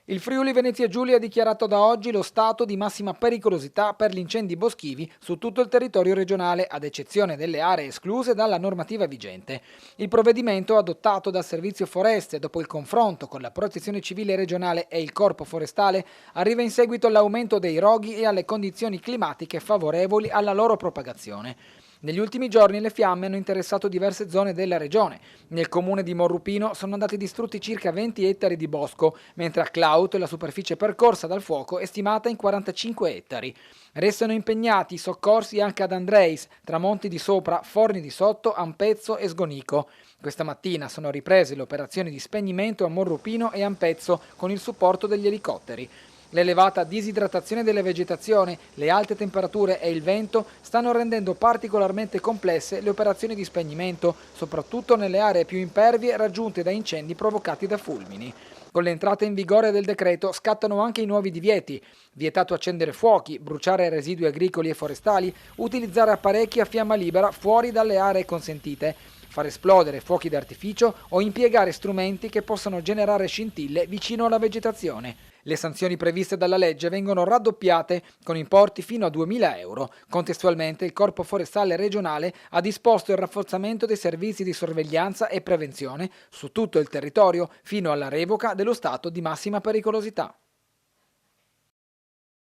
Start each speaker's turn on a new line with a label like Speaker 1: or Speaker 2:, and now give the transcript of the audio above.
Speaker 1: Il Friuli Venezia Giulia ha dichiarato da oggi lo stato di massima pericolosità per gli incendi boschivi su tutto il territorio regionale, ad eccezione delle aree escluse dalla normativa vigente. Il provvedimento, adottato dal Servizio Foreste dopo il confronto con la Protezione Civile regionale e il Corpo Forestale, arriva in seguito all'aumento dei roghi e alle condizioni climatiche favorevoli alla loro propagazione. Negli ultimi giorni le fiamme hanno interessato diverse zone della regione. Nel comune di Morrupino sono andati distrutti circa 20 ettari di bosco, mentre a Claut la superficie percorsa dal fuoco è stimata in 45 ettari. Restano impegnati i soccorsi anche ad Andreis, Tramonti di Sopra, Forni di Sotto, Ampezzo e Sgonico. Questa mattina sono riprese le operazioni di spegnimento a Morrupino e Ampezzo con il supporto degli elicotteri. L'elevata disidratazione della vegetazione, le alte temperature e il vento stanno rendendo particolarmente complesse le operazioni di spegnimento, soprattutto nelle aree più impervie raggiunte da incendi provocati da fulmini. Con l'entrata in vigore del decreto scattano anche i nuovi divieti: vietato accendere fuochi, bruciare residui agricoli e forestali, utilizzare apparecchi a fiamma libera fuori dalle aree consentite, far esplodere fuochi d'artificio o impiegare strumenti che possano generare scintille vicino alla vegetazione. Le sanzioni previste dalla legge vengono raddoppiate con importi fino a 2.000 euro. Contestualmente il Corpo Forestale regionale ha disposto il rafforzamento dei servizi di sorveglianza e prevenzione su tutto il territorio fino alla revoca dello stato di massima pericolosità.